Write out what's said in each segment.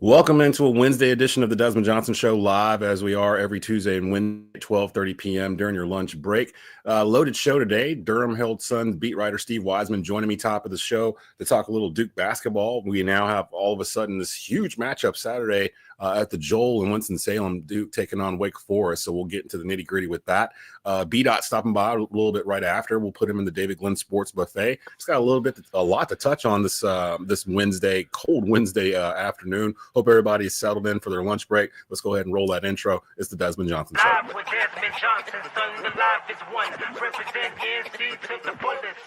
Welcome into a Wednesday edition of the Desmond Johnson Show, live as we are every Tuesday and Wednesday at 12:30 p.m. during your lunch break. Loaded show today. Durham Herald Sun beat writer Steve Wiseman joining me top of the show to talk a little Duke basketball. We now have all of a sudden this huge matchup Saturday at the Joel in Winston-Salem, Duke taking on Wake Forest. So we'll get into the nitty-gritty with that. Daht stopping by a little bit right after. We'll put him in the David Glenn Sports Buffet. It's got a lot to touch on this Wednesday, cold Wednesday afternoon. Hope everybody is settled in for their lunch break. Let's go ahead and roll that intro. It's the Desmond Johnson Show. Live with Desmond Johnson, son, the live is one. Represent NC to the fullest.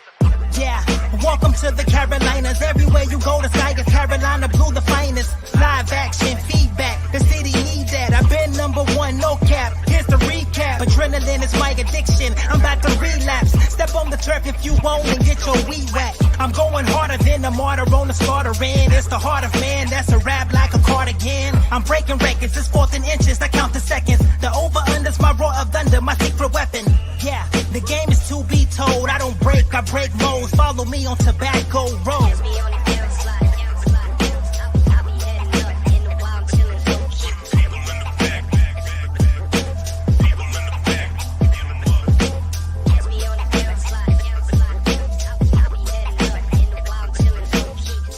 Yeah, welcome to the Carolinas. Everywhere you go, the sky is Carolina blue, the finest. Live action, feedback, the city needs that. I've been number one, no cap. Here's the recap. Adrenaline is my addiction. I'm about to relapse. Step on the turf if you won't and get your weed whack. I'm going harder than a martyr on the starter end. It's the heart of man, that's a rap like a cardigan. I'm breaking records, it's fourth and inches, I count the seconds. The over-under's my roar of thunder, my secret weapon. Yeah, the game is to be told. I don't break, I break modes. Follow me on Tobacco Road.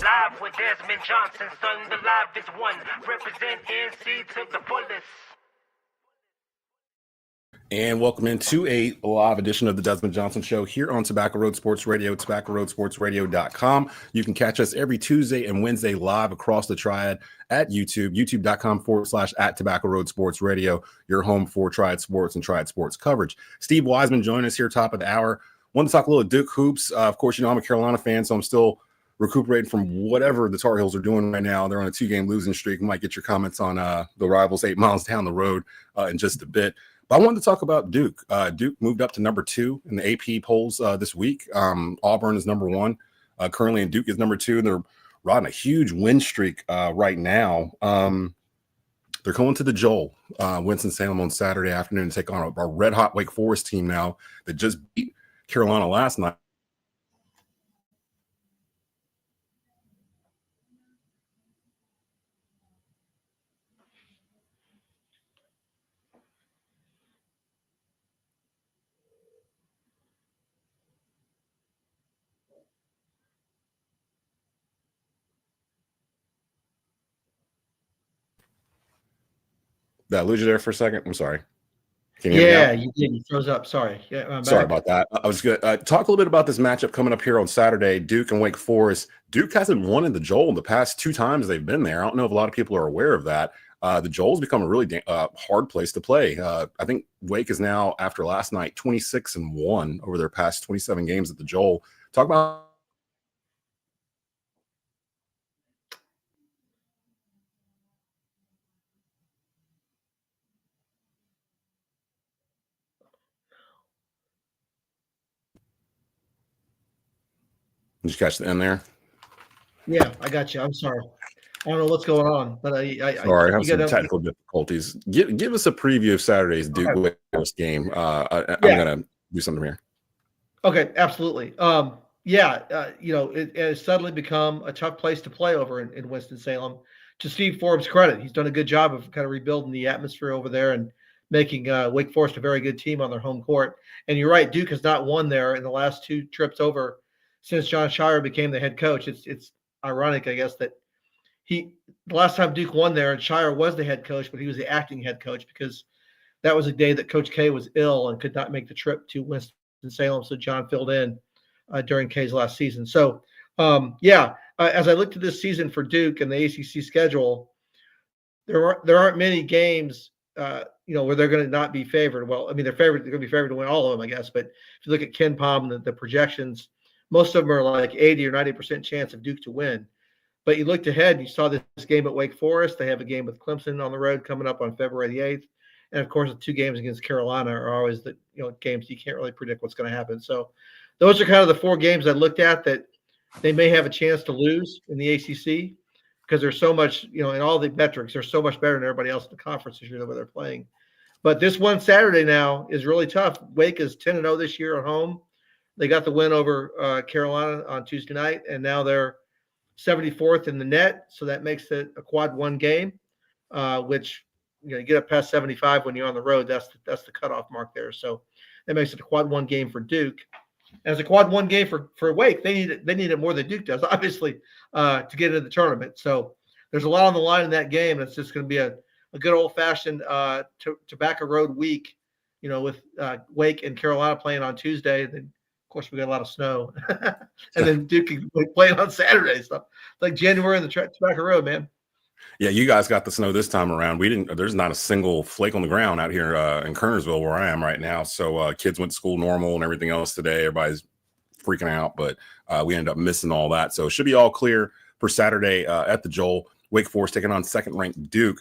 Live with Desmond Johnson, son, the live is one. Represent NC to the fullest. And welcome into a live edition of the Desmond Johnson Show here on Tobacco Road Sports Radio, tobaccoroadsportsradio.com. You can catch us every Tuesday and Wednesday live across the Triad at YouTube, youtube.com/at Tobacco Road Sports Radio, your home for Triad Sports and Triad Sports coverage. Steve Wiseman joining us here top of the hour. Want to talk a little Duke hoops. Of course, you know, I'm a Carolina fan, so I'm still recuperating from whatever the Tar Heels are doing right now. They're on a 2-game losing streak. We might get your comments on the rivals 8 miles down the road in just a bit. But I wanted to talk about Duke. Duke moved up to number 2 in the AP polls this week. Auburn is number 1 currently, and Duke is number 2. And they're riding a huge win streak right now. They're going to the Joel, Winston-Salem on Saturday afternoon to take on a red-hot Wake Forest team now that just beat Carolina last night. Did I lose you there for a second? I'm sorry. Can you hear me now? You did. You froze up. Sorry. Yeah, sorry about that. I was going to talk a little bit about this matchup coming up here on Saturday, Duke and Wake Forest. Duke hasn't won in the Joel the past 2 times they've been there. I don't know if a lot of people are aware of that. The Joel's become a really hard place to play. I think Wake is now, after last night, 26-1 over their past 27 games at the Joel. Talk about Did you catch the end there? Yeah, I got you. I'm sorry. I don't know what's going on, but I have some technical difficulties. Give us a preview of Saturday's Duke Wake Forest game. I'm going to do something here. Okay, absolutely. It has suddenly become a tough place to play over in Winston-Salem. To Steve Forbes' credit, he's done a good job of kind of rebuilding the atmosphere over there and making Wake Forest a very good team on their home court. And you're right, Duke has not won there in the last 2 trips over since John Shire became the head coach. It's ironic, I guess, that the last time Duke won there, and Shire was the head coach, but he was the acting head coach because that was a day that Coach K was ill and could not make the trip to Winston-Salem. So John filled in during K's last season. So, as I looked at this season for Duke and the ACC schedule, there aren't many games, where they're going to not be favored. Well, I mean, they're going to be favored to win all of them, I guess. But if you look at Ken Palm and the projections, most of them are like 80 or 90% chance of Duke to win. But you looked ahead and you saw this game at Wake Forest. They have a game with Clemson on the road coming up on February the 8th. And, of course, the 2 games against Carolina are always games you can't really predict what's going to happen. So those are kind of the 4 games I looked at that they may have a chance to lose in the ACC because there's so much, in all the metrics, they're so much better than everybody else in the conference this year where they're playing. But this one Saturday now is really tough. Wake is 10-0 this year at home. They got the win over Carolina on Tuesday night, and now they're 74th in the net, so that makes it a quad 1 game, which you get up past 75 when you're on the road. That's the cutoff mark there. So that makes it a quad 1 game for Duke. As a quad 1 game for Wake, they need it more than Duke does, obviously, to get into the tournament. So there's a lot on the line in that game. It's just going to be a good old-fashioned Tobacco Road week, with Wake and Carolina playing on Tuesday. Then, of course, we got a lot of snow. And then Duke playing on Saturday. So like January in the Tobacco Road, man. Yeah, you guys got the snow this time around. We didn't. There's not a single flake on the ground out here in Kernersville where I am right now. So kids went to school normal and everything else today. Everybody's freaking out, but we ended up missing all that. So it should be all clear for Saturday at the Joel. Wake Forest taking on second-ranked Duke.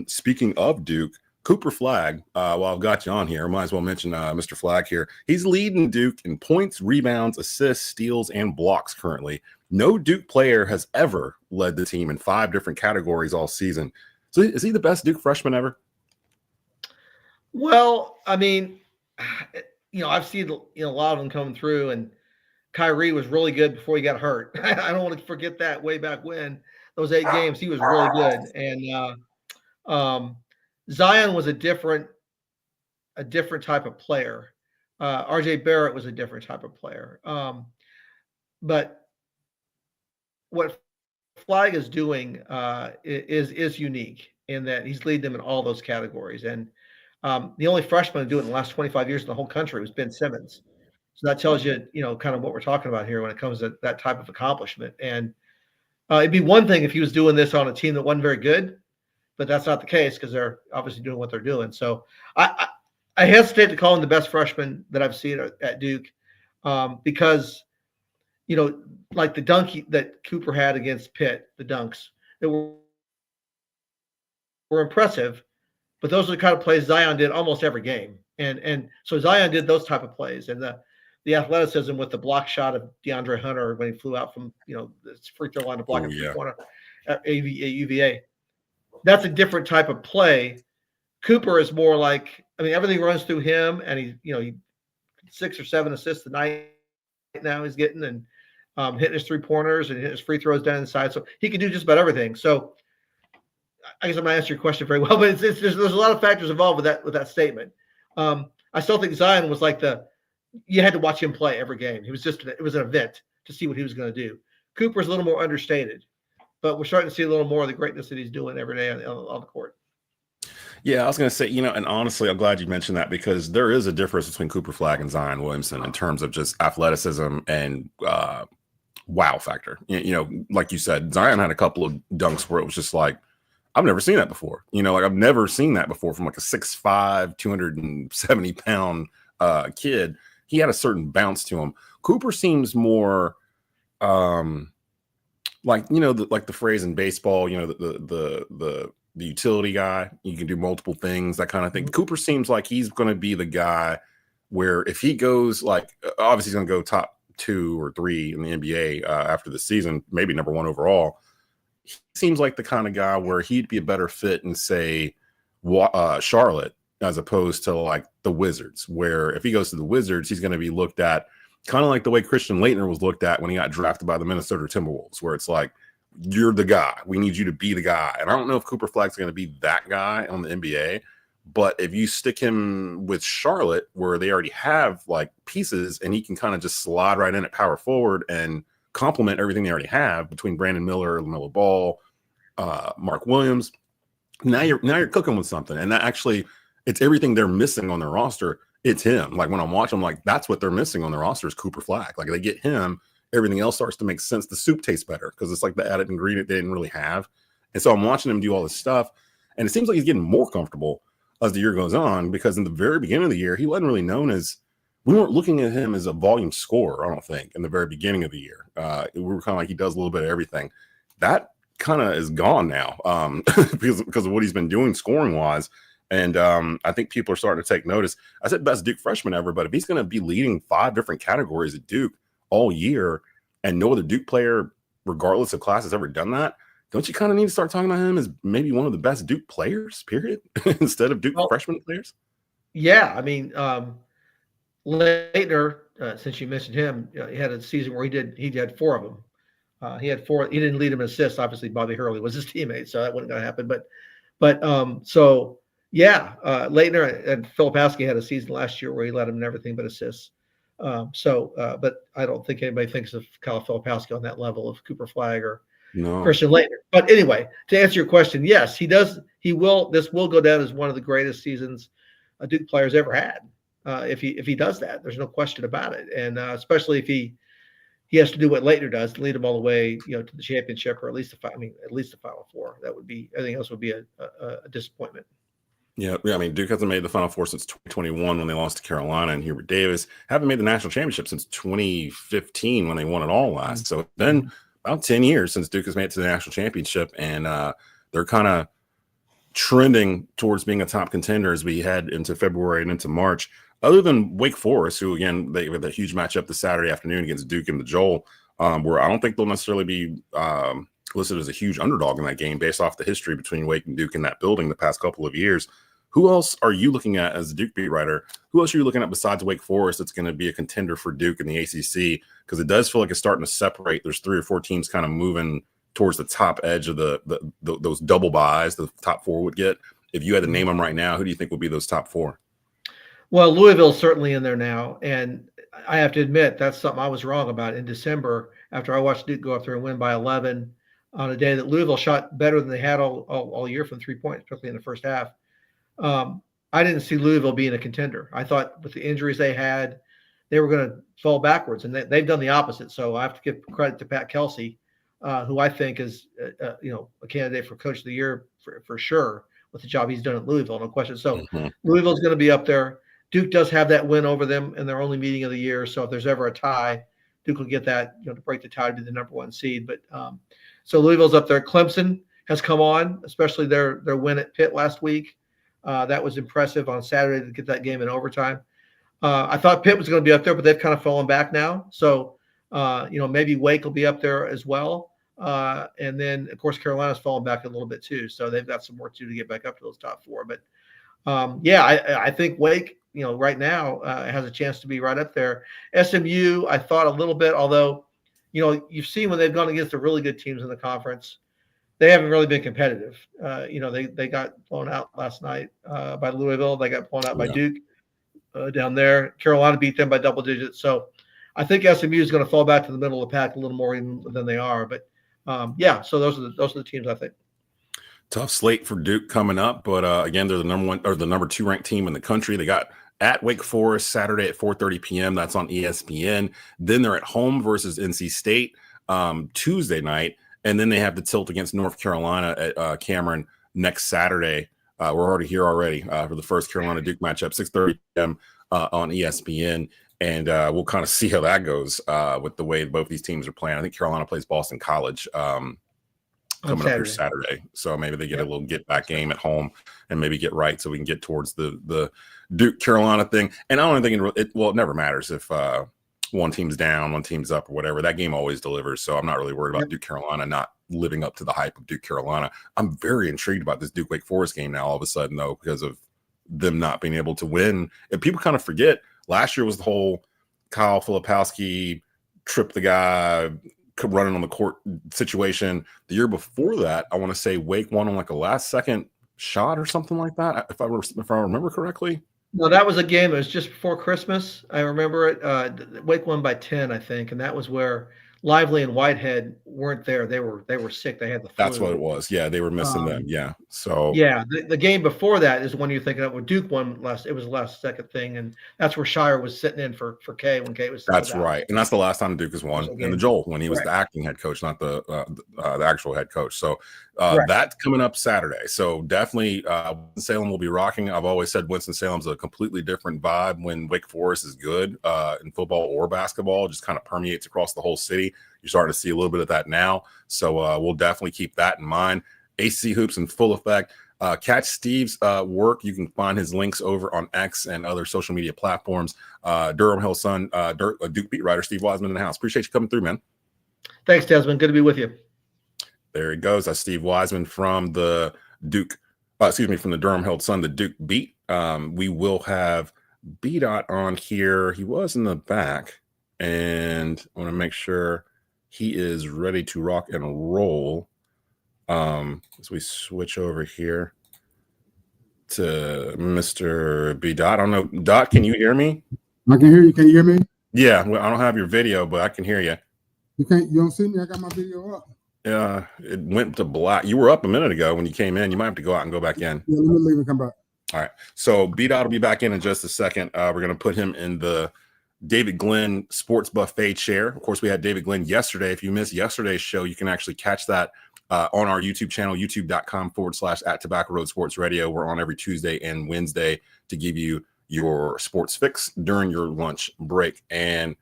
Speaking of Duke, Cooper Flagg, while I've got you on here, might as well mention Mr. Flagg here. He's leading Duke in points, rebounds, assists, steals, and blocks currently. No Duke player has ever led the team in 5 different categories all season. So is he the best Duke freshman ever? Well, I mean, I've seen a lot of them coming through, and Kyrie was really good before he got hurt. I don't want to forget that way back when. Those 8 games, he was really good. And Zion was a different type of player. RJ Barrett was a different type of player. But what Flagg is doing is unique in that he's leading them in all those categories. And the only freshman to do it in the last 25 years in the whole country was Ben Simmons. So that tells you, kind of what we're talking about here when it comes to that type of accomplishment. And it'd be one thing if he was doing this on a team that wasn't very good, but that's not the case because they're obviously doing what they're doing. So I hesitate to call him the best freshman that I've seen at Duke because, like the dunk that Cooper had against Pitt, the dunks that were impressive, but those are the kind of plays Zion did almost every game. And so Zion did those type of plays, and the athleticism with the block shot of DeAndre Hunter when he flew out from, the free throw line to block a corner at UVA. That's a different type of play. Cooper is more like, everything runs through him, and he 6 or 7 assists a night now he's getting, and hitting his 3-pointers and hitting his free throws down inside. So he can do just about everything. So I guess I'm going to answer your question very well, but there's a lot of factors involved with that statement. I still think Zion was like you had to watch him play every game. It was an event to see what he was going to do. Cooper's a little more understated, but we're starting to see a little more of the greatness that he's doing every day on the court. Yeah, I was going to say, and honestly, I'm glad you mentioned that because there is a difference between Cooper Flagg and Zion Williamson in terms of just athleticism and wow factor. Like you said, Zion had a couple of dunks where it was just like, I've never seen that before. I've never seen that before from like a 6'5", 270-pound kid. He had a certain bounce to him. Cooper seems more like the phrase in baseball, the utility guy. You can do multiple things, that kind of thing. Cooper seems like he's going to be the guy where if he goes obviously he's going to go top 2 or 3 in the NBA after the season, maybe number 1 overall. He seems like the kind of guy where he'd be a better fit in, say, Charlotte as opposed to like the Wizards, where if he goes to the Wizards, he's going to be looked at kind of like the way Christian Laettner was looked at when he got drafted by the Minnesota Timberwolves, where it's like, you're the guy. We need you to be the guy. And I don't know if Cooper Flagg's going to be that guy on the NBA, but if you stick him with Charlotte, where they already have like pieces and he can kind of just slide right in at power forward and complement everything they already have between Brandon Miller, LaMelo Ball, Mark Williams. Now you're cooking with something. And that actually, it's everything they're missing on their roster. It's him. Like when I'm watching, I'm like, that's what they're missing on their roster is Cooper Flagg. Like they get him, everything else starts to make sense. The soup tastes better because it's like the added ingredient they didn't really have. And so I'm watching him do all this stuff. And it seems like he's getting more comfortable as the year goes on, because in the very beginning of the year, he wasn't really known as, we weren't looking at him as a volume scorer, I don't think, in the very beginning of the year. We were kind of like, he does a little bit of everything. That kind of is gone now because of what he's been doing scoring wise. And I think people are starting to take notice. I said best Duke freshman ever, but if he's going to be leading 5 different categories at Duke all year and no other Duke player, regardless of class, has ever done that, don't you kind of need to start talking about him as maybe one of the best Duke players, period, instead of Duke freshman players? Yeah, I mean, Laettner, since you mentioned him, he had a season where he had 4 of them. He had 4. He didn't lead him in assists. Obviously, Bobby Hurley was his teammate, so that wasn't going to happen. So yeah, Leitner and Filipowski had a season last year where he led him in everything but assists. But I don't think anybody thinks of Kyle Filipowski on that level of Cooper Flagg or Christian Leitner. But anyway, to answer your question, yes, he does. He will. This will go down as one of the greatest seasons a Duke player's ever had. If he does that, there's no question about it. And especially if he has to do what Leitner does, lead them all the way, to the championship or at least the Final Four. That would be. Anything else would be a disappointment. Yeah. I mean, Duke hasn't made the Final Four since 2021 when they lost to Carolina and Hubert Davis. Haven't made the national championship since 2015 when they won it all last. So it's been about 10 years since Duke has made it to the national championship, and they're kind of trending towards being a top contender as we head into February and into March. Other than Wake Forest, who, again, they have a huge matchup this Saturday afternoon against Duke and the Joel, where I don't think they'll necessarily be listed as a huge underdog in that game based off the history between Wake and Duke in that building the past couple of years. Who else are you looking at as a Duke beat writer? Who else are you looking at besides Wake Forest that's going to be a contender for Duke in the ACC? Because it does feel like it's starting to separate. There's 3 or 4 teams kind of moving towards the top edge of those double buys the top 4 would get. If you had to name them right now, who do you think would be those top 4? Well, Louisville's certainly in there now, and I have to admit that's something I was wrong about in December after I watched Duke go up there and win by 11 on a day that Louisville shot better than they had all year from 3 points, particularly in the first half. I didn't see Louisville being a contender. I thought with the injuries they had, they were going to fall backwards, and they've done the opposite. So I have to give credit to Pat Kelsey, who I think is a candidate for Coach of the Year for sure with the job he's done at Louisville, no question. So Louisville's going to be up there. Duke does have that win over them in their only meeting of the year. So if there's ever a tie, Duke will get that, to break the tie to be the number 1 seed. But so Louisville's up there. Clemson has come on, especially their win at Pitt last week. That was impressive on Saturday to get that game in overtime. I thought Pitt was going to be up there, but they've kind of fallen back now. So, maybe Wake will be up there as well. And then, of course, Carolina's fallen back a little bit too. So they've got some work to do to get back up to those top 4. But, I think Wake, right now has a chance to be right up there. SMU, I thought a little bit, although, you've seen when they've gone against the really good teams in the conference, they haven't really been competitive. They got blown out last night by Louisville. They got blown out by Duke down there. Carolina beat them by double digits. So I think SMU is going to fall back to the middle of the pack a little more even than they are. But so those are the teams I think. Tough slate for Duke coming up, but again, they're the number 1 or the number 2 ranked team in the country. They got at Wake Forest Saturday at 4:30 p.m. That's on ESPN. Then they're at home versus NC State Tuesday night. And then they have the tilt against North Carolina at Cameron next Saturday. We're already here for the first Carolina-Duke matchup, 6:30 p.m. On ESPN. And we'll kind of see how that goes with the way both these teams are playing. I think Carolina plays Boston College coming up here Saturday. So maybe they get a little get-back game at home and maybe get right so we can get towards the Duke-Carolina thing. And I don't think it never matters if one team's down, one team's up, or whatever. That game always delivers. So I'm not really worried about Duke Carolina not living up to the hype of Duke Carolina. I'm very intrigued about this Duke Wake Forest game now all of a sudden, though, because of them not being able to win. And people kind of forget last year was the whole Kyle Filipowski trip the guy running on the court situation. The year before that, I want to say Wake won on like a last second shot or something like that, if I remember correctly. No, that was a game. It was just before Christmas. I remember it. Wake won by 10, I think, and that was where Lively and Whitehead weren't there. They were sick. They had the flu. That's what it was. Yeah, they were missing them. Yeah. So the game before that is when you're thinking of where Duke won last. It was the last second thing, and that's where Shire was sitting in for K when K was. That's right, and that's the last time Duke has won in the Joel when he was the acting head coach, not the actual head coach. So that's coming up Saturday. So definitely, Salem will be rocking. I've always said Winston-Salem's a completely different vibe when Wake Forest is good in football or basketball. It just kind of permeates across the whole city. You're starting to see a little bit of that now. So we'll definitely keep that in mind. AC Hoops in full effect. Catch Steve's work. You can find his links over on X and other social media platforms. Durham Herald Sun, Duke beat writer Steve Wiseman in the house. Appreciate you coming through, man. Thanks, Desmond. Good to be with you. There he goes. That's Steve Wiseman from the from the Durham Herald Sun, the Duke beat. We will have Daht on here. He was in the back, and I want to make sure he is ready to rock and roll. As we switch over here to Mr. B. Daht. I don't know. Daht, can you hear me? I can hear you. Can you hear me? Yeah, well, I don't have your video, but I can hear you. You don't see me? I got my video up. Yeah, it went to black. You were up a minute ago when you came in. You might have to go out and go back in. Yeah, let me leave and come back. All right. So B. Daht will be back in just a second. We're going to put him in the David Glenn Sports Buffet chair. Of course, we had David Glenn yesterday. If you missed yesterday's show, you can actually catch that on our YouTube channel, youtube.com/@Tobacco Road Sports Radio. We're on every Tuesday and Wednesday to give you your sports fix during your lunch break. And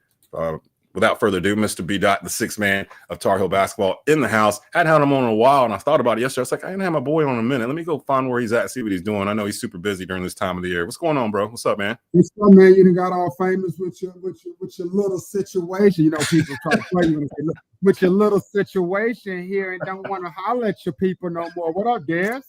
without further ado, Mr. B. Daht, the sixth man of Tar Heel basketball in the house. Hadn't had him on in a while, and I thought about it yesterday. I was like, I didn't have my boy on in a minute. Let me go find where he's at and see what he's doing. I know he's super busy during this time of the year. What's going on, bro? What's up, man? What's up, man? You done got all famous with your little situation. You know, people try to play you and say, look, with your little situation here and don't want to holler at your people no more. What up, Des?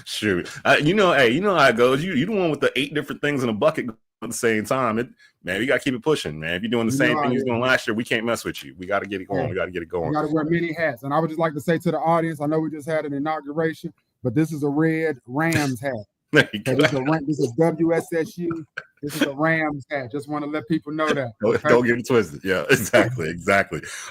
Shoot. You know how it goes. You the one with the 8 different things in a bucket at the same time. Man, you got to keep it pushing, man. If you're doing the same thing you was doing last year, we can't mess with you. We got to get it going. We got to get it going. You got to wear many hats. And I would just like to say to the audience, I know we just had an inauguration, but this is a red Rams hat. This is WSSU. This is a Rams hat. Just want to let people know that. Okay? Don't get it twisted. Yeah, exactly.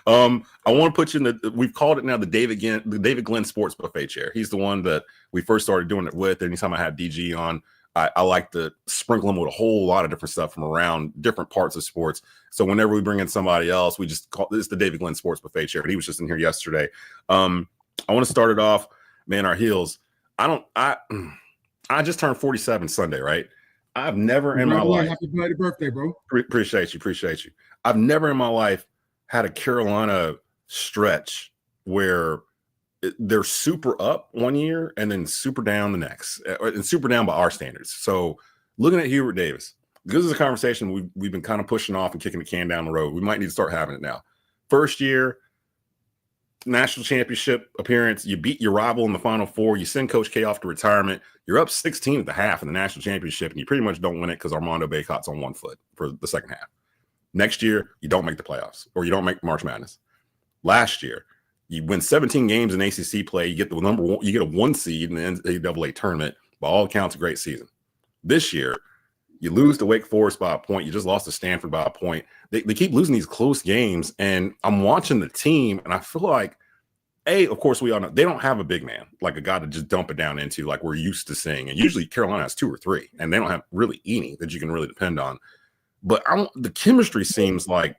I want to put you in we've called it now the David Glenn Sports Buffet chair. He's the one that we first started doing it with. Anytime I have DG on, I like to sprinkle him with a whole lot of different stuff from around different parts of sports. So whenever we bring in somebody else, we just call this the David Glenn Sports Buffet chair. But he was just in here yesterday. I want to start it off, man. Our heels. I just turned 47 Sunday, right? I've never in my life. Happy birthday, bro. Appreciate you. I've never in my life had a Carolina stretch where they're super up one year and then super down the next, and super down by our standards. So looking at Hubert Davis, this is a conversation we've been kind of pushing off and kicking the can down the road. We might need to start having it now. First year, national championship appearance, you beat your rival in the Final Four, you send Coach K off to retirement, you're up 16 at the half in the national championship, and you pretty much don't win it because Armando Bacot's on one foot for the second half. Next year, you don't make the playoffs, or you don't make March Madness. Last year, you win 17 games in ACC play, you get the number one, you get a 1 seed in the NCAA tournament. By all accounts, a great season. This year, you lose to Wake Forest by a point. You just lost to Stanford by a point. They keep losing these close games, and I'm watching the team, and I feel like, of course, we all know they don't have a big man, like a guy to just dump it down into like we're used to seeing. And usually Carolina has 2 or 3, and they don't have really any that you can really depend on. But the chemistry seems like,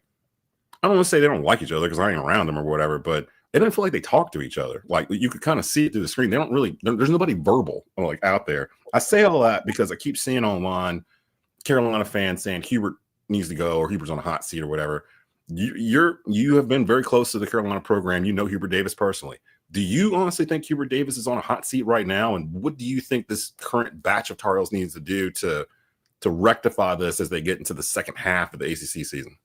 I don't want to say they don't like each other because I ain't around them or whatever, but it doesn't feel like they talk to each other. Like you could kind of see it through the screen. They don't really, there's nobody verbal like out there. I say all that because I keep seeing online Carolina fans saying Hubert needs to go or Hubert's on a hot seat or whatever. You have been very close to the Carolina program. You know Hubert Davis personally. Do you honestly think Hubert Davis is on a hot seat right now? And what do you think this current batch of Tar Heels needs to do to rectify this as they get into the second half of the ACC season?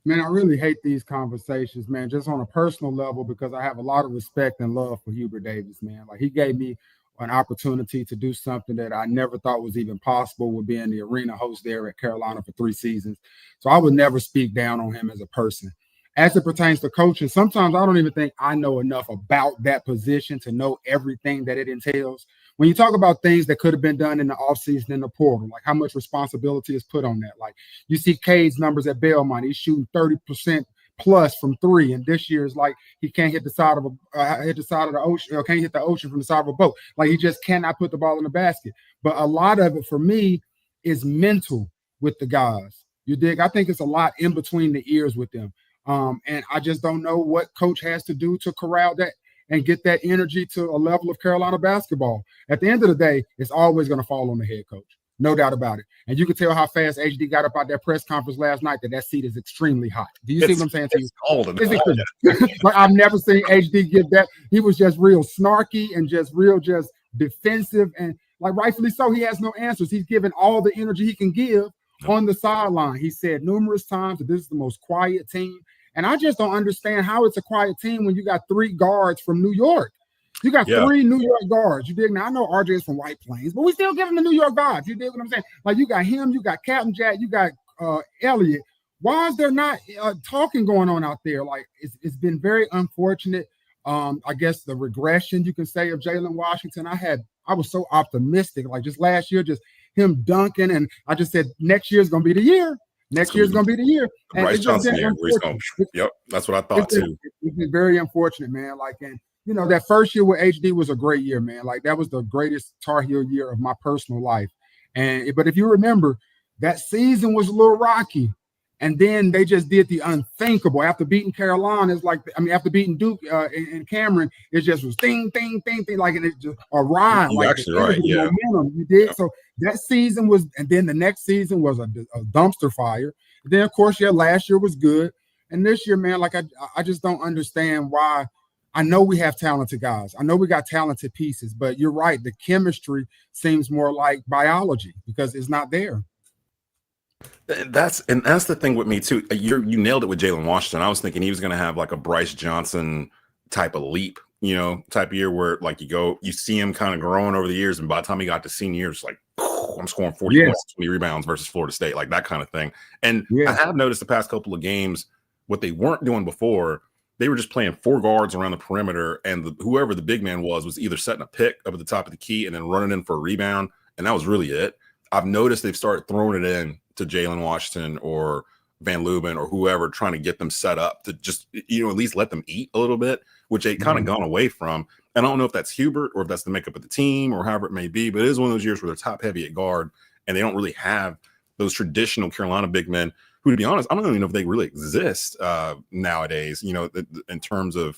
Man, I really hate these conversations, man, just on a personal level, because I have a lot of respect and love for Hubert Davis, man. Like, he gave me an opportunity to do something that I never thought was even possible with being the arena host there at Carolina for 3 seasons. So I would never speak down on him as a person. As it pertains to coaching, sometimes I don't even think I know enough about that position to know everything that it entails. When you talk about things that could have been done in the offseason in the portal, like how much responsibility is put on that. Like you see Cade's numbers at Belmont, he's shooting 30% plus from 3, and this year is like he can't hit the side of the ocean, or can't hit the ocean from the side of a boat. Like he just cannot put the ball in the basket. But a lot of it for me is mental with the guys. You dig? I think it's a lot in between the ears with them. And I just don't know what coach has to do to corral that and get that energy to a level of Carolina basketball. At the end of the day, it's always going to fall on the head coach. No doubt about it. And you can tell how fast HD got up out that press conference last night that seat is extremely hot. Do you see what I'm saying to you? Like, I've never seen HD give that. He was just real snarky and just defensive. And like rightfully so, he has no answers. He's given all the energy he can give on the sideline. He said numerous times that this is the most quiet team. And I just don't understand how it's a quiet team when you got 3 guards from New York. You got 3 New York guards. You dig? Now, I know RJ is from White Plains, but we still give him the New York guards. You dig what I'm saying? Like, you got him, you got Captain Jack, you got Elliott, why is there not talking going on out there? Like it's been very unfortunate. I guess the regression you can say of Jalen Washington. I was so optimistic, like just last year, just him dunking, and I just said next year's gonna be the year. Next year's gonna be the year. And Bryce it's just Johnson been year, where he's going, unfortunate. yep, that's what I thought too. It's been very unfortunate, man. Like, and you know, that first year with HD was a great year, man. Like that was the greatest Tar Heel year of my personal life. But if you remember, that season was a little rocky. And then they just did the unthinkable. After beating Carolina, it's like, I mean, after beating Duke and Cameron, it just was thing, like, and it just a ride. You're like actually right, yeah. Momentum you did. Yeah. So that season was, and then the next season was a dumpster fire. And then, of course, yeah, last year was good. And this year, man, like, I just don't understand why. I know we have talented guys. I know we got talented pieces, but you're right. The chemistry seems more like biology because it's not there. That's the thing with me too. You nailed it with Jalen Washington. I was thinking he was going to have like a Bryce Johnson type of leap, type of year where like you see him kind of growing over the years, and by the time he got to senior year, it's like I'm scoring 40 points, 20 rebounds versus Florida State, like that kind of thing. And I have noticed the past couple of games what they weren't doing before. They were just playing 4 guards around the perimeter, and whoever the big man was either setting a pick up at the top of the key and then running in for a rebound, and that was really it. I've noticed they've started throwing it in to Jalen Washington or Van Leuven or whoever, trying to get them set up to just, at least let them eat a little bit, which they kind of gone away from. And I don't know if that's Hubert or if that's the makeup of the team or however it may be, but it is one of those years where they're top heavy at guard and they don't really have those traditional Carolina big men who, to be honest, I don't even know if they really exist nowadays, in terms of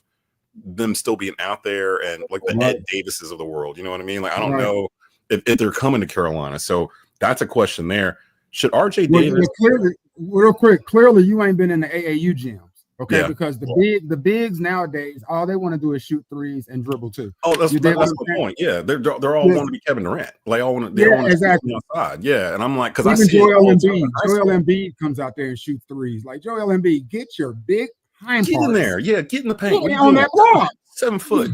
them still being out there and like the Ed Davises of the world, you know what I mean? Like, I don't know if they're coming to Carolina. So that's a question there. Should RJ Davis clearly you ain't been in the AAU gyms, okay? Yeah. Because the bigs nowadays, all they want to do is shoot threes and dribble too. Oh, that's the point. Yeah, they're all want to be Kevin Durant. Like all want to exactly outside. Yeah, and I'm like, because I see Joel Embiid comes out there and shoots threes. Like Joel Embiid, get your big hind get in there. Yeah, get in the paint. Get on that block. 7 foot.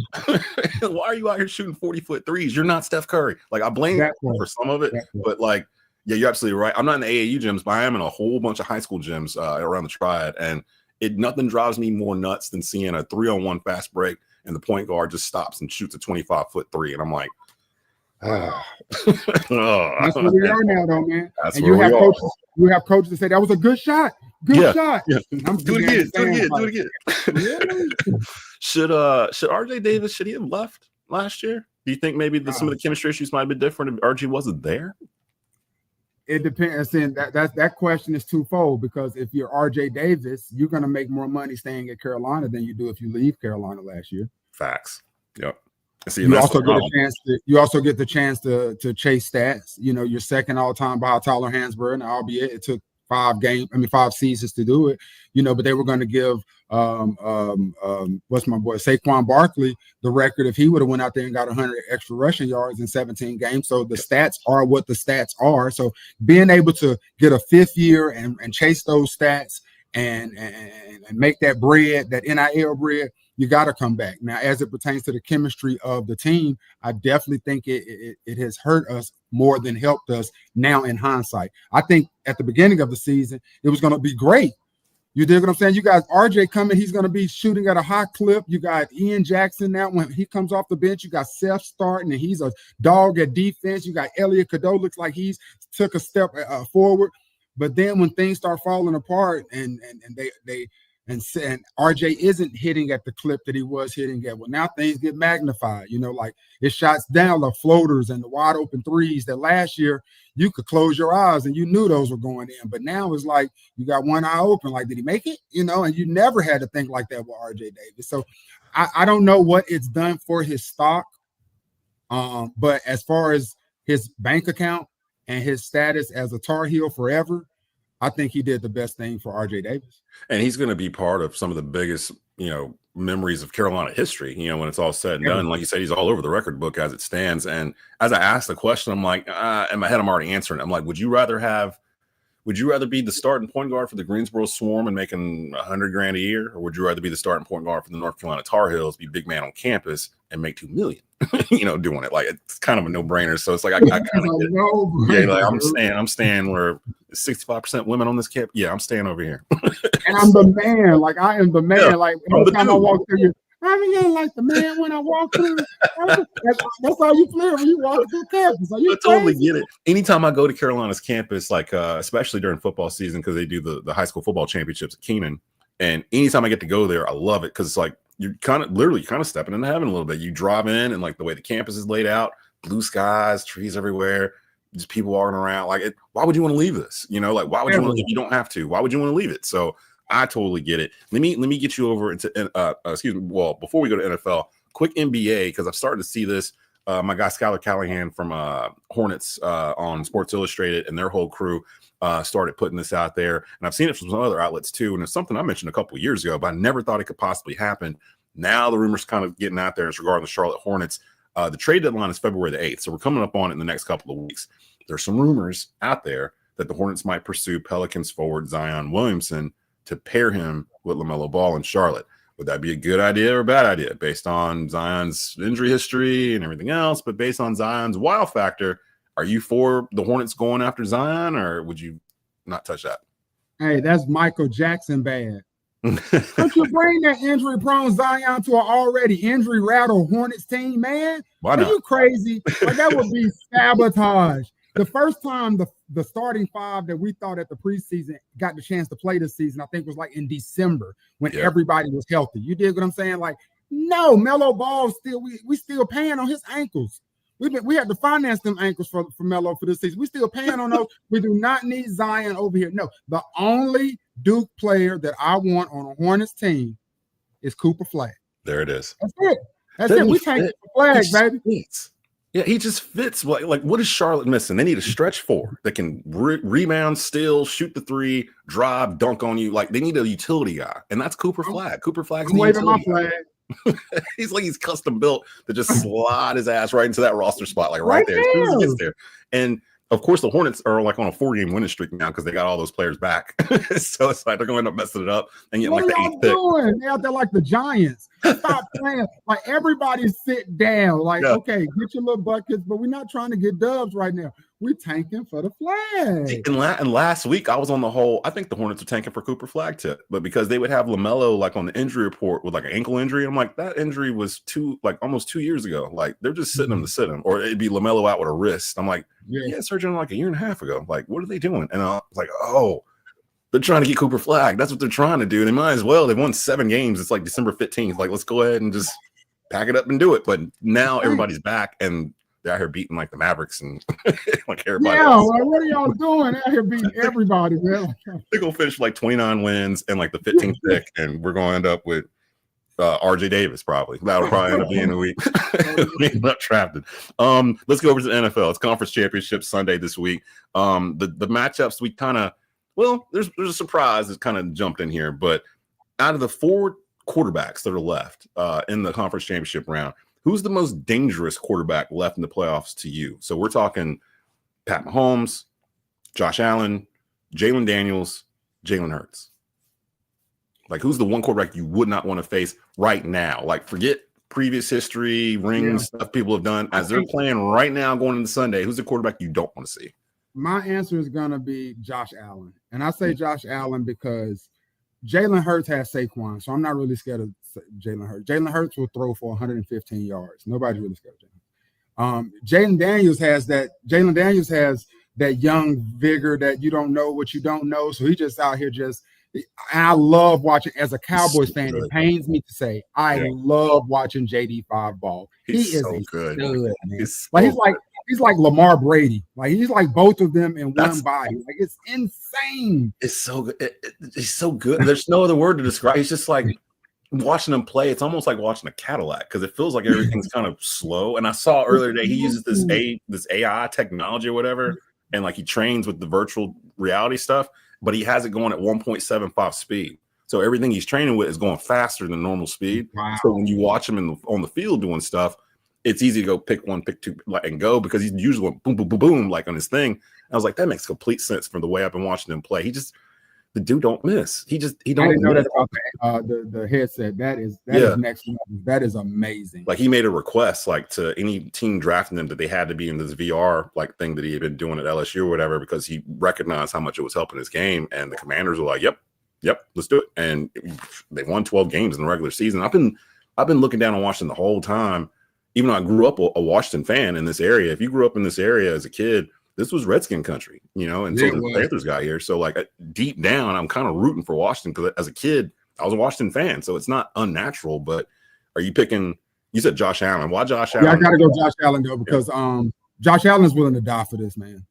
Why are you out here shooting 40-foot threes? You're not Steph Curry. Like I blame you for some of it, but like. Yeah, you're absolutely right. I'm not in the AAU gyms, but I am in a whole bunch of high school gyms around the Triad, and nothing drives me more nuts than seeing a 3-on-1 fast break and the point guard just stops and shoots a 25-foot three, and I'm like, That's where we are now, though, man. That's and you have coaches that say that was a good shot. Good shot. Yeah. Do it again. Should RJ Davis, should he have left last year? Do you think maybe some of the chemistry issues might have been different if RJ wasn't there? It depends. And that question is twofold, because if you're RJ Davis, you're going to make more money staying at Carolina than you do if you leave Carolina last year. Facts. Yep. See, you also get the chance to chase stats. You're second all time behind Tyler Hansbrough, albeit it took 5 seasons to do it. But they were going to give what's my boy Saquon Barkley the record if he would have went out there and got 100 extra rushing yards in 17 games. So the stats are what the stats are. So being able to get a 5th year and chase those stats and make that bread, that NIL bread, you got to come back. Now, as it pertains to the chemistry of the team, I definitely think it has hurt us more than helped us now in hindsight. I think at the beginning of the season, it was going to be great. You dig what I'm saying? You got RJ coming. He's going to be shooting at a high clip. You got Ian Jackson now. When he comes off the bench, you got Seth starting, and he's a dog at defense. You got Elliot Cadeau. Looks like he's took a step forward. But then when things start falling apart and RJ isn't hitting at the clip that he was hitting at, well, now things get magnified. Like it shots down the floaters and the wide open threes that last year you could close your eyes and you knew those were going in. But now it's like you got one eye open, like, did he make it? And you never had to think like that with RJ Davis. So I don't know what it's done for his stock. But as far as his bank account and his status as a Tar Heel forever, I think he did the best thing for RJ Davis. And he's going to be part of some of the biggest, memories of Carolina history, when it's all said and done. Like you said, he's all over the record book as it stands. And as I asked the question, I'm like, in my head, I'm already answering it. I'm like, would you rather have would you rather be the starting point guard for the Greensboro Swarm and making $100,000 a year, or would you rather be the starting point guard for the North Carolina Tar Heels, be big man on campus, and make $2 million? Doing it. Like, it's kind of a no brainer. So it's like I kind of like I'm staying where 65% women on this camp. Yeah, I'm staying over here. And I'm the man. Like, I am the man. Yeah, like every time I walk through you. I'm feeling like the man when I walk through. That's how you feel when you walk through campus. I totally get it. Anytime I go to Carolina's campus, like especially during football season, because they do the high school football championships at Keenan, and anytime I get to go there, I love it because it's like you're kind of stepping into heaven a little bit. You drive in and like the way the campus is laid out, blue skies, trees everywhere, just people walking around. Like, why would you want to leave this? Like, why would you want to, if you don't have to? Why would you want to leave it? So I totally get it. Let me get you over into well, before we go to NFL, quick NBA, because I've started to see this. My guy Skylar Callahan from Hornets on Sports Illustrated and their whole crew started putting this out there, and I've seen it from some other outlets too. And it's something I mentioned a couple of years ago, but I never thought it could possibly happen. Now the rumors kind of getting out there is regarding the Charlotte Hornets. The trade deadline is February the 8th, so we're coming up on it in the next couple of weeks. There's some rumors out there that the Hornets might pursue Pelicans forward Zion Williamson to pair him with LaMelo Ball in Charlotte. Would that be a good idea or a bad idea based on Zion's injury history and everything else? But based on Zion's wow factor, are you for the Hornets going after Zion, or would you not touch that? Hey, that's Michael Jackson bad. Don't you bring that injury-prone Zion to an already injury-rattled Hornets team, man? Why not? Are you crazy? Like, that would be sabotage. The first time the starting five that we thought at the preseason got the chance to play this season, I think was like in December when everybody was healthy. You dig what I'm saying? Like, no, Melo Ball still we still paying on his ankles. We had to finance them ankles for Melo for this season. We still paying on those. We do not need Zion over here. No, the only Duke player that I want on a Hornets team is Cooper Flag. There it is. That's it. That's it. We take the Flag, baby. Fits. Yeah, he just fits. Like, what is Charlotte missing? They need a stretch four that can rebound, steal, shoot the three, drive, dunk on you. Like, they need a utility guy, and that's Cooper Flag. Cooper Flag's waving my flag. He's custom built to just slide his ass right into that roster spot, like right there as soon as he gets there. And of course, the Hornets are like on a 4-game winning streak now because they got all those players back. So it's like they're going to end up messing it up and getting like the 8th pick. They're out there like the Giants. Stop playing. Like, everybody sit down. Like, okay, get your little buckets, but we're not trying to get dubs right now. We're tanking for the Flag. And last week, I was on the whole, I think the Hornets are tanking for Cooper Flag tip, but because they would have LaMelo like on the injury report with like an ankle injury, I'm like, that injury was almost 2 years ago. Like, they're just sitting him to sit him, or it'd be LaMelo out with a wrist. I'm like, yeah, surgery like a year and a half ago. Like, what are they doing? And I was like, oh, they're trying to get Cooper Flag. That's what they're trying to do. They might as well. They've won 7 games. It's like December 15th. Like, let's go ahead and just pack it up and do it. But now everybody's back, and they're out here beating like the Mavericks and like everybody else. Like, what are y'all doing out here beating everybody, man? They're going to finish like 29 wins and like the 15th pick, and we're going to end up with RJ Davis probably. That'll probably end up being the week. Being not drafted. Let's go over to the NFL. It's conference championship Sunday this week. The matchups we kind of, well, there's a surprise that's kind of jumped in here, but out of the 4 quarterbacks that are left in the conference championship round, who's the most dangerous quarterback left in the playoffs to you? So we're talking Pat Mahomes, Josh Allen, Jalen Daniels, Jalen Hurts. Like, who's the one quarterback you would not want to face right now? Like, forget previous history, rings, stuff people have done. As they're playing right now going into Sunday, who's the quarterback you don't want to see? My answer is going to be Josh Allen. And I say Josh Allen because Jalen Hurts has Saquon, so I'm not really scared of Jalen Hurts. Jalen Hurts will throw for 115 yards. Nobody's really scared of Jalen. Jalen Daniels has that young vigor that you don't know what you don't know. So he just out here I love watching, as a Cowboys fan, it pains me to say, I love watching JD5 ball. He is so good. He's like Lamar Brady. Like, he's like both of them in one body. Like, it's insane. It's so good. He's so good. There's no other word to describe. It's just like watching him play. It's almost like watching a Cadillac because it feels like everything's kind of slow. And I saw earlier today he uses this AI technology or whatever, and like he trains with the virtual reality stuff, but he has it going at 1.75 speed. So everything he's training with is going faster than normal speed. Wow. So when you watch him on the field doing stuff, it's easy to go pick one, pick two, like, and go, because he's usually boom, boom, boom, boom, like on his thing. I was like, that makes complete sense from the way I've been watching him play. The dude don't miss. He don't. I didn't know that about the headset. That is next level. That is amazing. Like, he made a request, like, to any team drafting him, that they had to be in this VR like thing that he had been doing at LSU or whatever, because he recognized how much it was helping his game. And the Commanders were like, yep, let's do it. And they won 12 games in the regular season. I've been looking down on Washington the whole time, even though I grew up a Washington fan in this area. If you grew up in this area as a kid, this was Redskin country, until the Panthers got here. So, like, deep down, I'm kind of rooting for Washington, because as a kid, I was a Washington fan. So it's not unnatural. But are you picking? You said Josh Allen. Why Josh Allen? Yeah, I got to go Josh Allen, though, because Josh Allen's willing to die for this, man.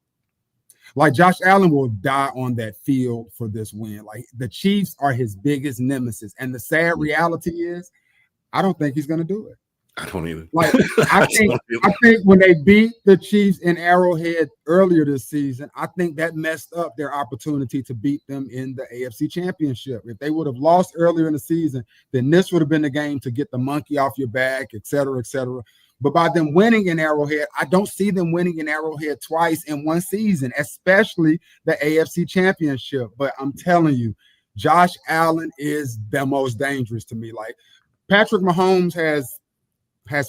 Like, Josh Allen will die on that field for this win. Like, the Chiefs are his biggest nemesis. And the sad reality is, I don't think he's going to do it. I don't either. Like, I think when they beat the Chiefs in Arrowhead earlier this season, I think that messed up their opportunity to beat them in the AFC Championship. If they would have lost earlier in the season, then this would have been the game to get the monkey off your back, et cetera, et cetera. But by them winning in Arrowhead, I don't see them winning in Arrowhead twice in one season, especially the AFC Championship. But I'm telling you, Josh Allen is the most dangerous to me. Like, Patrick Mahomes has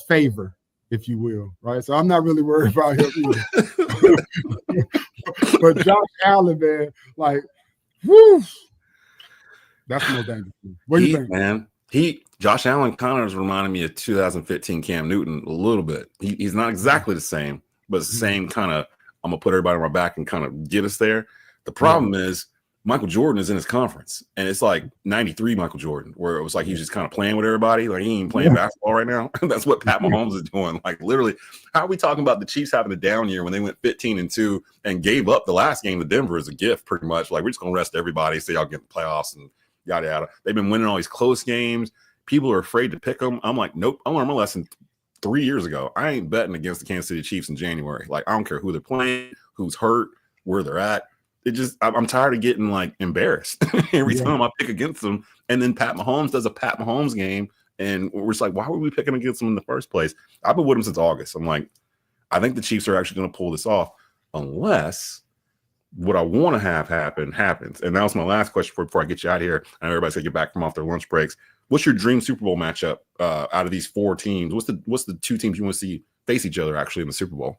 favor, if you will, right? So I'm not really worried about him either. But Josh Allen, man, like, whoo, that's more dangerous. What do you think, man? Josh Allen kind of reminded me of 2015 Cam Newton a little bit. He's not exactly the same, but it's the same kind of, I'm gonna put everybody on my back and kind of get us there. The problem is, Michael Jordan is in his conference, and it's like 93 Michael Jordan, where it was like he was just kind of playing with everybody. Like, he ain't playing basketball right now. That's what Pat Mahomes is doing. Like, literally, how are we talking about the Chiefs having a down year when they went 15-2 and gave up the last game to Denver as a gift, pretty much? Like, we're just gonna rest everybody, so y'all get the playoffs and yada yada. They've been winning all these close games. People are afraid to pick them. I'm like, nope. I learned my lesson 3 years ago. I ain't betting against the Kansas City Chiefs in January. Like, I don't care who they're playing, who's hurt, where they're at. I'm tired of getting, like, embarrassed every time I pick against them. And then Pat Mahomes does a Pat Mahomes game, and we're just like, why were we picking against them in the first place? I've been with him since August. I'm like, I think the Chiefs are actually going to pull this off, unless what I want to have happen happens. And that was my last question before I get you out of here. I know everybody's going to get back from off their lunch breaks. What's your dream Super Bowl matchup out of these four teams? What's the two teams you want to see face each other actually in the Super Bowl?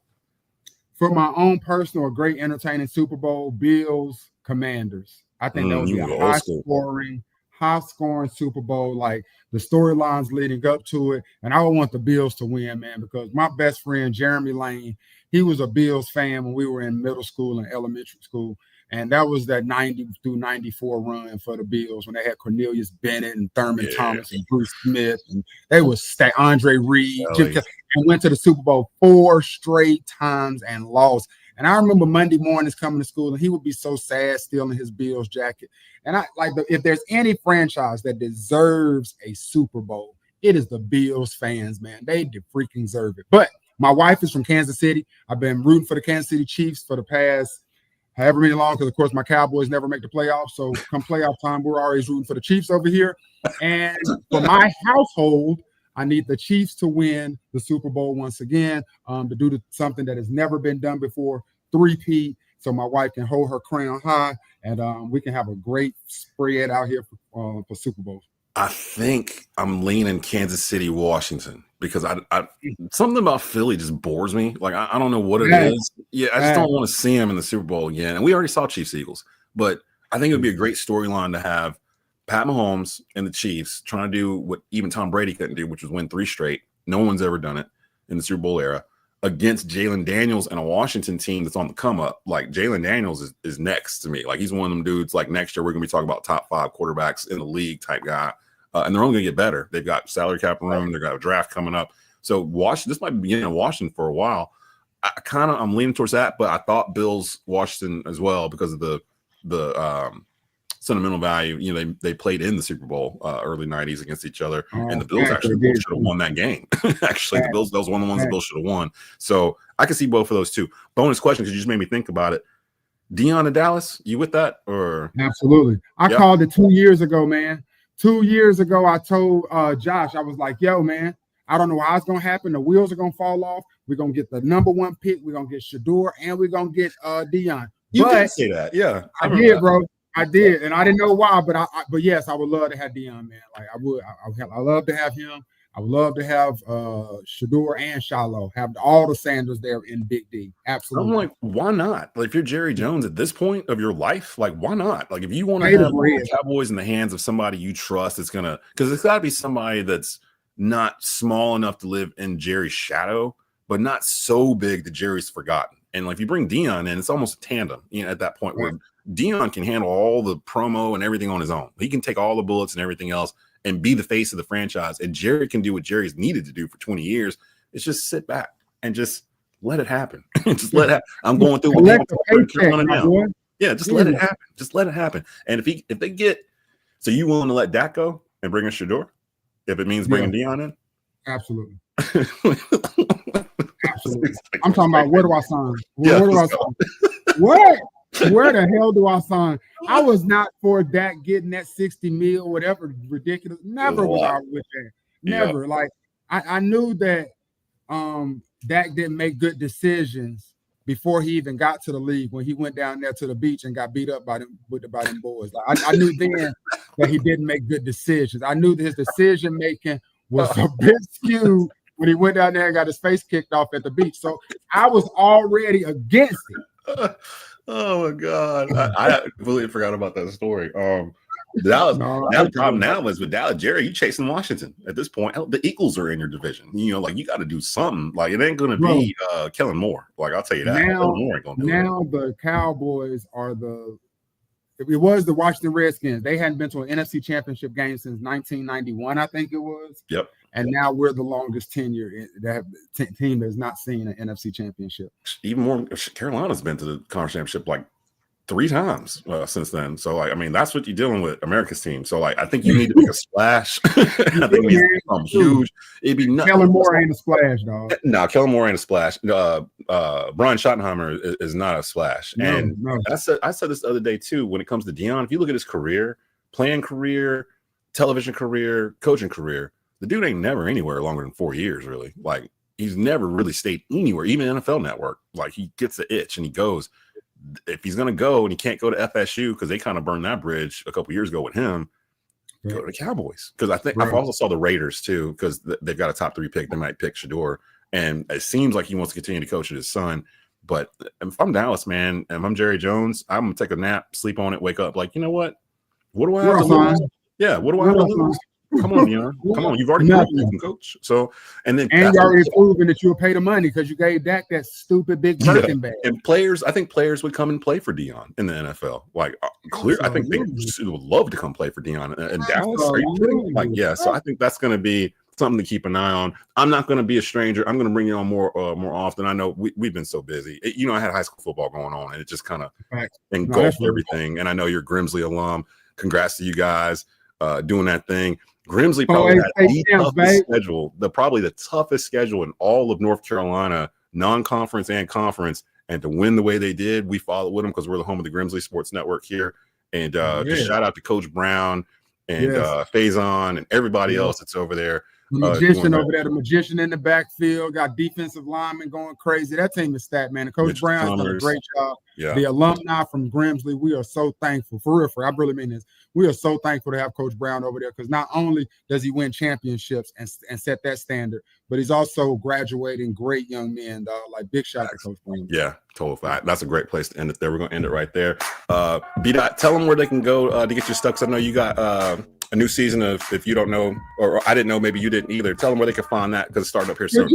For my own personal, great entertaining Super Bowl, Bills, Commanders. I think that would be a high-scoring Super Bowl, like the storylines leading up to it. And I would want the Bills to win, man, because my best friend, Jeremy Lane, he was a Bills fan when we were in middle school and elementary school. And that was that 90 through 94 run for the Bills when they had Cornelius Bennett and Thurman Thomas and Bruce Smith. And they was Andre Reed, and went to the Super Bowl 4 straight times and lost. And I remember Monday mornings coming to school, and he would be so sad still in his Bills jacket. And I like, if there's any franchise that deserves a Super Bowl, it is the Bills fans, man. They freaking deserve it. But my wife is from Kansas City. I've been rooting for the Kansas City Chiefs for the past however many long, because of course my Cowboys never make the playoffs. So come playoff time, we're always rooting for the Chiefs over here. And for my household, I need the Chiefs to win the Super Bowl once again, to do something that has never been done before, three-peat, so my wife can hold her crown high, and we can have a great spread out here for Super Bowl. I think I'm leaning Kansas City, Washington, because I something about Philly just bores me. Like, I don't know what it is. Yeah, I just don't want to see him in the Super Bowl again. And we already saw Chiefs Eagles, but I think it would be a great storyline to have Pat Mahomes and the Chiefs trying to do what even Tom Brady couldn't do, which was win 3 straight. No one's ever done it in the Super Bowl era, against Jalen Daniels and a Washington team that's on the come up. Like, Jalen Daniels is next to me. Like, he's one of them dudes, like, next year we're going to be talking about top 5 quarterbacks in the league type guy. And they're only going to get better. They've got salary cap room. They've got a draft coming up. So Washington, this might be beginning of Washington for a while. I'm leaning towards that, but I thought Bills Washington as well because of the sentimental value. You know, they played in the Super Bowl early 90s against each other, and the Bills should have won that game. Actually, the Bills, that was one of the ones the Bills should have won. So I can see both of those two. Bonus question, because you just made me think about it. Deion in Dallas, you with that? Or absolutely. I called it 2 years ago, man. 2 years ago, I told Josh, I was like, yo, man, I don't know how it's gonna happen. The wheels are gonna fall off. We're gonna get the number 1 pick. We're gonna get Shador, and we're gonna get Deion. You did say that, yeah. I did, bro. I did, and I didn't know why, but yes, I would love to have Deion, man. Like I would. I love to have him. I would love to have Shador and Shiloh, have all the Sanders there in Big D. Absolutely. I'm like, why not? Like, if you're Jerry Jones at this point of your life, like, why not? Like, if you want to have the Cowboys in the hands of somebody you trust, it's gonna, because it's got to be somebody that's not small enough to live in Jerry's shadow, but not so big that Jerry's forgotten. And like, if you bring Deion in, it's almost a tandem, at that point where Deion can handle all the promo and everything on his own. He can take all the bullets and everything else and be the face of the franchise. And Jerry can do what Jerry's needed to do for 20 years. It's just sit back and just let it happen. Just let it happen. I'm going through what now. Yeah, just let it happen. Just let it happen. And if they get, so you willing to let Daht go and bring in Shador? If it means bringing Deion in? Absolutely. Absolutely. I'm talking about, where do I sign? Where do I sign? What? Where the hell do I sign? I was not for Dak getting that 60 mil, whatever ridiculous. Never was I with that. Never. Yeah. Like I knew that Dak didn't make good decisions before he even got to the league, when he went down there to the beach and got beat up by them boys. Like I knew then that he didn't make good decisions. I knew that his decision making was a bit skewed when he went down there and got his face kicked off at the beach. So I was already against it. Oh my God. I completely forgot about that story. The problem now is with Dallas, Jerry, you chasing Washington at this point. The Eagles are in your division. Like, you got to do something. Like, it ain't going to be Kellen Moore. Like, I'll tell you that. Now, Moore ain't gonna do the Cowboys are it was the Washington Redskins. They hadn't been to an NFC Championship game since 1991, I think it was. Yep. And now we're the longest tenure team that has not seen an NFC Championship. Even more, Carolina's been to the conference championship like 3 times since then. So, like, I mean, that's what you're dealing with, America's team. So, like, I think you need to make a splash. I think it needs to become huge. It'd be nuts. Kellen Moore ain't a splash, dog. No, Kellen Moore ain't a splash. Brian Schottenheimer is not a splash. No. I said this the other day too. When it comes to Deion, if you look at his career, playing career, television career, coaching career, the dude ain't never anywhere longer than 4 years, really. Like, he's never really stayed anywhere, even NFL Network. Like, he gets the itch and he goes. If he's going to go and he can't go to FSU because they kind of burned that bridge a couple years ago with him, go to the Cowboys. Because I think I also saw the Raiders too, because they've got a top 3 pick. They might pick Shador. And it seems like he wants to continue to coach his son. But if I'm Dallas, man, and if I'm Jerry Jones, I'm going to take a nap, sleep on it, wake up like, you know what? What do I have to lose? Yeah, what do I have to lose? Come on, Deion. Come on. You've already proven you can coach. So, and you already proven that you'll pay the money because you gave Dak that stupid big Birkin bag. And I think players would come and play for Deion in the NFL. Like, I think they would love to come play for Deion in Dallas. Are you kidding? Like, yeah. So I think that's going to be something to keep an eye on. I'm not going to be a stranger. I'm going to bring you on more often. I know we've been so busy. I had high school football going on, and it just kind of engulfed everything. And I know you're Grimsley alum. Congrats to you guys doing that thing. Grimsley probably had the toughest schedule, probably the toughest schedule in all of North Carolina, non-conference and conference. And to win the way they did, we followed with them because we're the home of the Grimsley Sports Network here. And just shout out to Coach Brown and Faison and everybody else that's over there. The magician over there, the magician in the backfield, got defensive linemen going crazy. That team is stacked, man. And Coach Brown's done a great job. Yeah. The alumni from Grimsley, we are so thankful. For real, I really mean this. We are so thankful to have Coach Brown over there because not only does he win championships and set that standard, but he's also graduating great young men, dog. Like, big shout out to Coach Brown. Yeah, total fact. That's a great place to end it there. We're going to end it right there. B-Dot, tell them where they can go to get your stuff. Because I know you got a new season of, if you don't know, or I didn't know, maybe you didn't either. Tell them where they can find that because it's starting up here soon.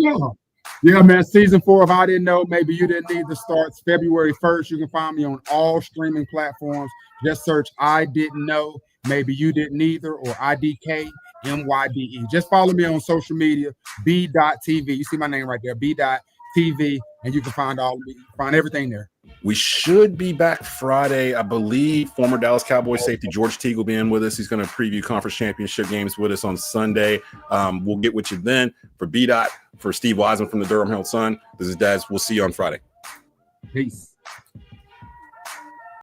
Yeah, man. Season 4 of I Didn't Know, maybe you didn't need to starts February 1st. You can find me on all streaming platforms. Just search I Didn't Know, maybe you didn't either, or IDK MYDE. Just follow me on social media, B.TV. You see my name right there, B.TV, and you can find everything there. We should be back Friday. I believe former Dallas Cowboys safety George Teague will be in with us. He's going to preview conference championship games with us on Sunday. We'll get with you then. For B-Dot, for Steve Wiseman from the Durham Herald Sun, this is Daz. We'll see you on Friday. Peace.